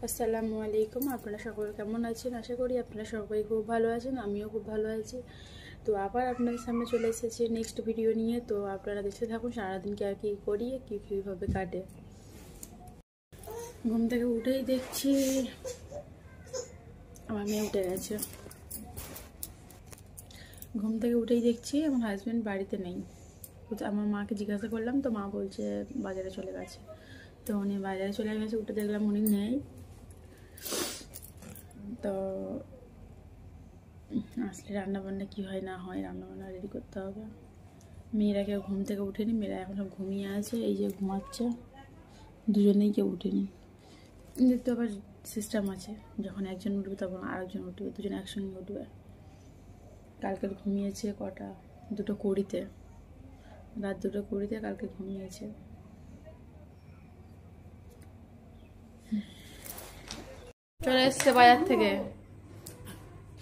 আসসালামু আলাইকুম। আপনারা সকলে কেমন আছেন? আশা করি আপনারা সবাই খুব ভালো আছেন, আমিও খুব ভালো আছি। তো আবার আপনাদের সামনে চলে এসেছি নেক্সট ভিডিও নিয়ে। তো আপনারা দেখতে থাকুন সারাদিন কি আর কি করি, কীভাবে কাটে। ঘুম থেকে উঠেই দেখছি আমার মেয়ে উঠে গেছে। ঘুম থেকে উঠেই দেখছি আমার হাজব্যান্ড বাড়িতে নেই। আমার মাকে জিজ্ঞাসা করলাম, তো মা বলছে বাজারে চলে গেছে। তো উনি বাজারে চলে গেছে, উঠে দেখলাম উনি নেই। তো আসলে রান্নাবান্না কী হয় না হয়, রান্নাবান্না রেডি করতে হবে। মেয়েরা কেউ ঘুম থেকে উঠেনি, মেয়েরা এখন সব ঘুমিয়ে আছে, এই যে ঘুমাচ্ছে, দুজনেই কেউ উঠেনি। তো আবার সিস্টেম আছে, যখন একজন উঠবে তখন আরেকজন উঠবে, দুজন একসঙ্গে উঠবে। কালকে ঘুমিয়েছে কটা, 2:20, রাত 2:20 কালকে ঘুমিয়েছে। চলে এসছে বাজার থেকে,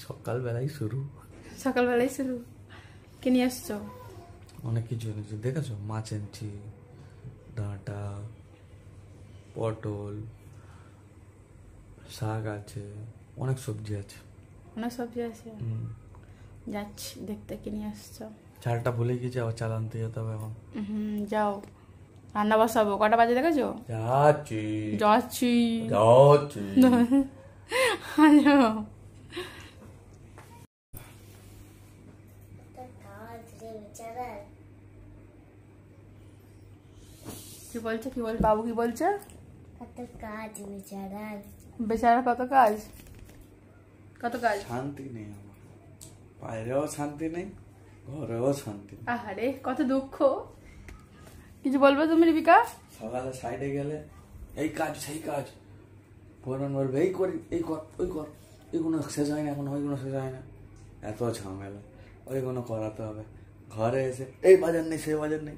সকালবেলাই শুরু। কি নিয়ে আসছো? অনেক কিছু এনেছি, দেখেছো? মাছ এনেছি, ডাঁটা, পটল, শাক আছে, অনেক সবজি আছে। যাচ্ছি দেখতে কি নিয়ে আসছো। চালটা ভুলে গেছি, আবার চাল আনতে যেতে হবে এখন। যাও, রান্না বসাবো। কটা বাজে দেখেছো? যাচ্ছি। কি বলছে বাবু? কি বলছে? কত কাজ বেচারার। বেচারা কত কাজ। শান্তি নেই আমার, বাইরেও শান্তি নেই, ঘরেও শান্তি নেই। আহারে কত দুঃখ। কিছু বলবে তুমি রিবিকা? সকালে সাইডে গেলে এই কাজ সেই কাজ, ফোরম্যান বলবে এই করি, এই কর, ওই কর, এইগুলো শেষ হয় না এখন, ওইগুলো শেষ হয় না, এত ঝামেলা, ওইগুলো করাতে হবে। ঘরে এসে এই বাজার নেই, সেই বাজার নেই,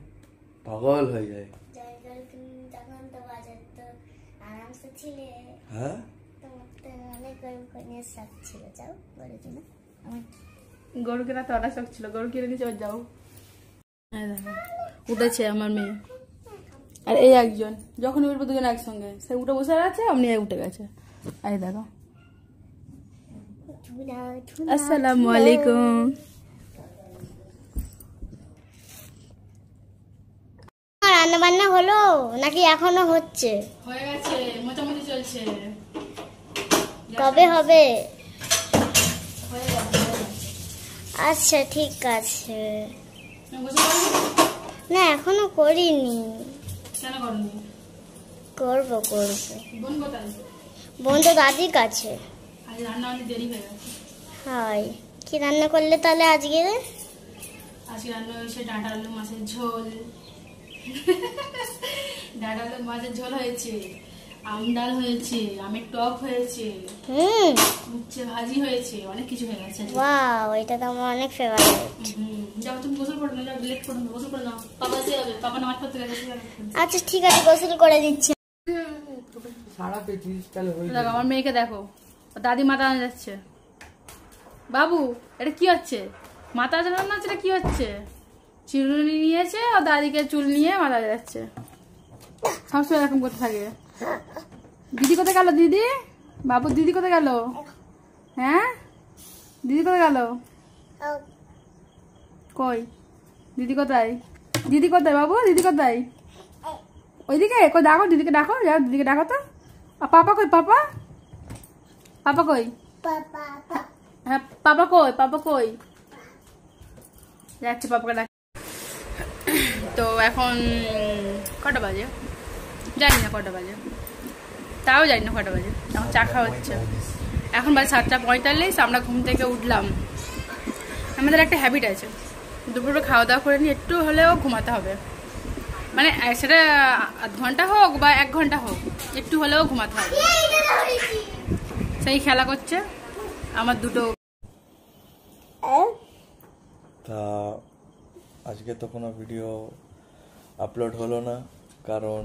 পাগল হয়ে যায়। তখন তো বাজার তো আরামসে ছিলে। হ্যাঁ, তোমার তো অনেক গরু শখ ছিল। যাও গরু কিনা, গরু কেনা তো অনেক শখ ছিল, গরু কিনে নিচে যাও। উঠেছে আমার মেয়ে, আর এই একজন, যখন উঠবো দুজন একসঙ্গে, সে উঠে বসে আছে, অমনি উঠে গেছে। এই দেখো। আসসালামু আলাইকুম। রান্না বান্না হলো নাকি এখনো হচ্ছে? হয়ে গেছে, মোটামুটি চলছে। কবে হবে? হয়ে গেছে। আচ্ছা ঠিক আছে। না এখনো করিনি। কেন করনি? করবো। বোন কোথায়? বোন তো দাদির কাছে। আজ রান্না অনেক দেরি হয়ে গেছে। হয়, কি রান্না করলে তাহলে আজকে? আজকে রান্না হয়েছে ডাঁটা আলু মাছের ঝোল। ডাঁটা আলু মাছের ঝোল হয়েছে, আম ডাল হয়েছে, আমের টক হয়েছে, উচ্ছে ভাজি হয়েছে, অনেক কিছু হয়ে গেছে। ওয়াও, এটা তো আমার অনেক ফেভারিট। যাও তুমি গোসল করে নাও, যাও লেট করে নাও, গোসল করে নাও। পাপা এসে যাবে, পাপা নামাজ পড়তে গেছে। আচ্ছা ঠিক আছে, গোসল করে দিচ্ছি। দেখো আমার মেয়েকে দেখো, দাদি মাথা আনা যাচ্ছে। বাবু এটা কি হচ্ছে? মাথা আনানো হচ্ছে, এটা কি হচ্ছে? চিরুনি নিয়েছে আর দাদিকে চুল নিয়ে মাথা যাচ্ছে। সবসময় এরকম করতে থাকে। দিদি কোথায় গেল? দিদি বাবু, দিদি কোথায় গেল? হ্যাঁ, দিদি কোথায় গেল? কই দিদি কোথায়? দিদি কোথায় বাবু? দিদি কোথায়? ওইদিকে কই, ডাকো দিদিকে, ডাকো, যাও দিদিকে ডাকো তো। পাপা কই? পাপা কই? হ্যাঁ পাপা কই? যাচ্ছে পাপাকে ডাক। তো এখন কটা বাজে জানি না, তাও জানি না কটা বাজে। এখন চা খাওয়া হচ্ছে, এখন বাজে 7:45। আমরা ঘুম থেকে উঠলাম। আমাদের একটা হ্যাবিট আছে, দুপুরে খাওয়া দাওয়া করে নিয়ে একটু হলেও ঘুমাতে হবে। মানে সেটা আধ ঘন্টা হোক বা 1 ঘন্টা হোক, একটু হলেও ঘুমাতে হবে। সেই খেলা করছে আমার দুটো। তা আজকে তো কোনো ভিডিও আপলোড হলো না, কারণ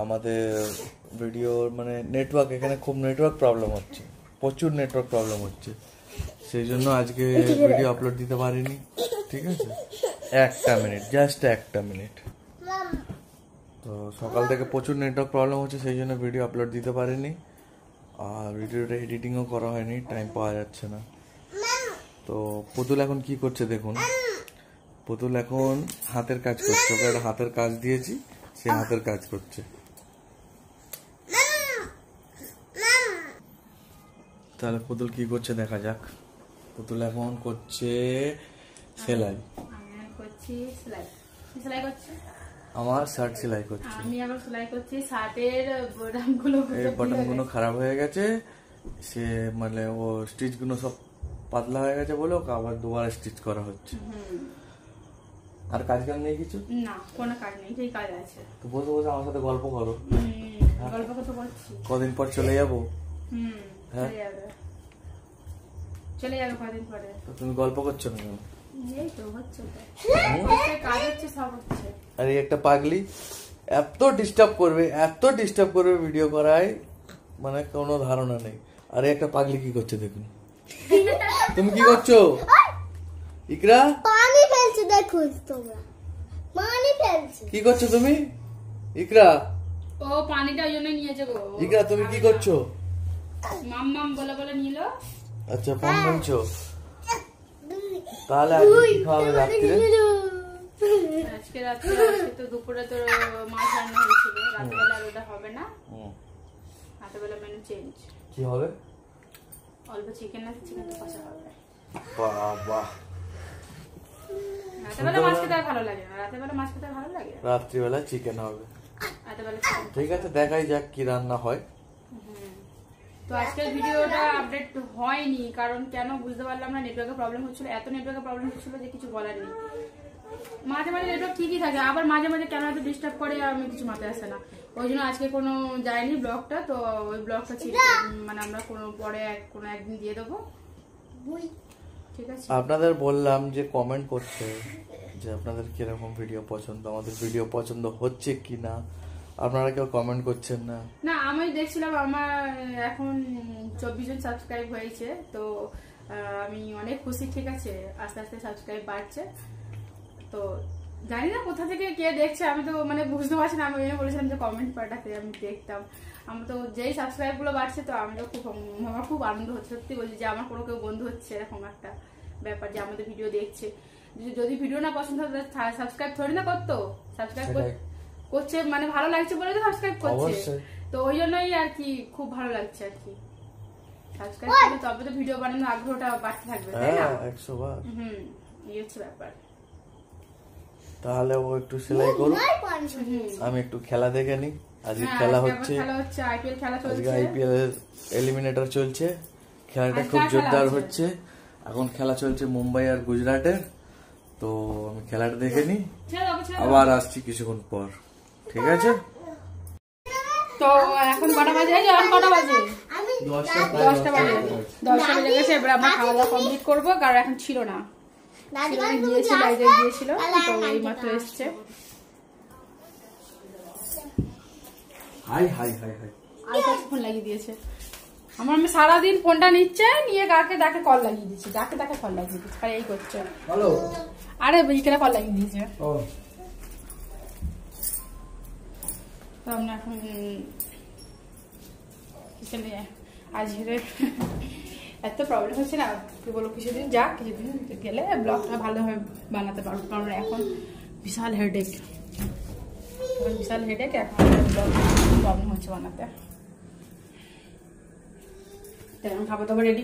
আমাদের ভিডিওর মানে নেটওয়ার্ক, এখানে খুব নেটওয়ার্ক প্রবলেম হচ্ছে, প্রচুর নেটওয়ার্ক প্রবলেম হচ্ছে, সেই জন্য আজকে ভিডিও আপলোড দিতে পারিনি। ঠিক আছে, 1 মিনিট, জাস্ট 1 মিনিট। তো সকাল থেকে প্রচুর নেটওয়ার্ক প্রবলেম হচ্ছে, সেই জন্য ভিডিও আপলোড দিতে পারিনি। আর ভিডিওটা এডিটিংও করা হয়নি, টাইম পাওয়া যাচ্ছে না। তো পুতুল এখন কি করছে দেখুন, পুতুল এখন হাতের কাজ করছে, ওকে একটা হাতের কাজ দিয়েছি, সে হাতের কাজ করছে। তাহলে পুতুল কি করছে দেখা যাক। পুতুল এখন করছে সেলাই, আমার শার্ট সেলাই করছে। আমি আবার সেলাই করছি শার্টের বাটনগুলো, এই বাটনগুলো খারাপ হয়ে গেছে, সে মানে ও স্টিচগুলো সব পাতলা হয়ে গেছে বলে ওকে আবার দুবার স্টিচ করা হচ্ছে। আর কাজ কাম নেই কিছু? না, কোনো কাজ নেই, সেই কাজ আছে। তো বসে বসে আমার সাথে গল্প করো। গল্প কত করছি, কদিন পর চলে যাবো। হ্যাঁ চলে যাবে কদিন পরে। তো তুমি গল্প করছো না কেন? এই তো হচ্ছে, কাজ হচ্ছে, সব হচ্ছে। আরে একটা পাগলি এত ডিস্টার্ব করবে ভিডিও করায়, মানে কোনো ধারণা নেই। আরে একটা পাগলি কি করছে দেখুন। তুমি কি করছো ইকরা? পানি ফেলছে, দেখুন তোমরা পানি ফেলছে। কি করছো তুমি ইকরা? ও পানিটা ওই জন্য নিয়েছে গো। ইকরা তুমি কি করছো? মাম মাম বলে বলে নিল। আচ্ছা পান বলছো, তাহলে আজকে কি খাওয়াবে রাত্রে? আজকে রাত্রে তো দুপুরে তো মাছ রান্না হয়েছিল, রাত্রেবেলা আর ওটা হবে না, রাত্রেবেলা মেনু চেঞ্জ। কি হবে? অল্প চিকেন আছে, চিকেন তো কষা হবে। বাবা, রাত্রেবেলা মাছ খেতে ভালো লাগে না, রাত্রেবেলা মাছ খেতে ভালো লাগে, রাত্রিবেলা চিকেন হবে। রাত্রেবেলা ঠিক আছে, দেখাই যাক কি রান্না হয়। তো আজকের ভিডিওটা আপডেট হয়নি, কারণ কেন বুঝতে পারলাম না, নেটওয়ার্কের প্রবলেম হচ্ছিল, এত নেটওয়ার্কের প্রবলেম হচ্ছিল যে কিছু বলার নেই। মাঝে মাঝে নেটওয়ার্ক ঠিকই থাকে, আবার মাঝে মাঝে কেন এত ডিস্টার্ব করে আমি কিছু মাথায় আসে না। ওই জন্য আজকে কোনো যায়নি ব্লগটা, তো ওই ব্লগটা মানে আমরা পরে কোনো একদিন দিয়ে দেবো, ঠিক আছে? আপনাদের বললাম যে কমেন্ট করতে, যে আপনাদের কিরকম ভিডিও পছন্দ, আমাদের ভিডিও পছন্দ হচ্ছে কি না, আপনারা কেউ কমেন্ট করছেন না। না, আমি দেখছিলাম আমার এখন 24 জন সাবস্ক্রাইব হয়েছে, তো আমি অনেক খুশি, ঠিক আছে? আস্তে আস্তে সাবস্ক্রাইব বাড়ছে, তো জানি না কোথা থেকে কে দেখছে, আমি তো মানে বুঝতে পারছি না। আমি বলেছিলাম যে কমেন্ট পাঠাতে, আমি দেখতাম। আমার তো যেই সাবস্ক্রাইব গুলো বাড়ছে, তো আমি তো আমার খুব আনন্দ হচ্ছে, সত্যি বলছি, যে আমার কোনো কেউ বন্ধু হচ্ছে, এরকম একটা ব্যাপার, যে আমাদের ভিডিও দেখছে। যদি ভিডিও না পছন্দ হতো সাবস্ক্রাইব থোড়ি না করতো, সাবস্ক্রাইব করছে, মানে ভালো লাগছে বলে তো সাবস্ক্রাইব করছে, তো ওই জন্যই আর কি খুব ভালো লাগছে আর কি। সাবস্ক্রাইব করলে তবে তো ভিডিও বানানোর আগ্রহটা বাড়তে থাকবে, তাই না? 100 বার। এই হচ্ছে ব্যাপার। তাহলে ও একটু সেলাই করুক, আমি একটু খেলা দেখে নিই। আজকে খেলা হচ্ছে, আইপিএল খেলা চলছে, আজকে আইপিএল এর এলিমিনেটর চলছে, খেলাটা খুব জোরদার হচ্ছে। এখন খেলা চলছে মুম্বাই আর গুজরাটের, তো আমি খেলাটা দেখে নিই, আবার আসছি কিছুক্ষণ পর, ঠিক আছে? তো এখন কটা বাজে? এখন কটা বাজে? 10টা বাজে। 10টা বেজে গেছে, এবার আমরা খাওয়া দাওয়া কমপ্লিট করবো, কারণ এখন ছিল না, গিয়েছিল, তো এই মাত্র এসছে। হাই হাই হাই হাই, আর ফোন লাগিয়ে দিয়েছে আমার, আমি সারাদিন ফোনটা নিচ্ছে, নিয়ে কাকে ডাকে কল লাগিয়ে দিচ্ছি, ডাকে কল লাগিয়ে দিচ্ছি, আর এই করছে। হ্যালো, আরে বিকেলে কল লাগিয়ে দিয়েছে। তো আমরা এখন বিকেলে আজ এত প্রবলেম হচ্ছে না, কি বলবো, কিছুদিন গেলে ব্লগটা ভালোভাবে বানাতে পারবো, কারণ এখন বিশাল হেডেক, এখন ব্লগ প্রবলেম হচ্ছে বানাতে। এখন খাবার দাবার রেডি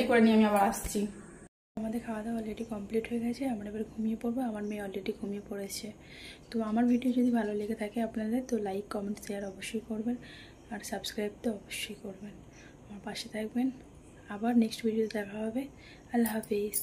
করে নিই, আমি আবার আসছি। আমাদের খাওয়া দাওয়া অলরেডি কমপ্লিট হয়ে গেছে, আমরা এবার ঘুমিয়ে পড়বো। আমার মেয়ে অলরেডি ঘুমিয়ে পড়েছে। তো আমার ভিডিও যদি ভালো লেগে থাকে আপনাদের, তো লাইক, কমেন্ট, শেয়ার অবশ্যই করবেন, আর সাবস্ক্রাইব তো অবশ্যই করবেন, আমার পাশে থাকবেন। আবার নেক্সট ভিডিওতে দেখা হবে। আল্লাহ হাফিজ।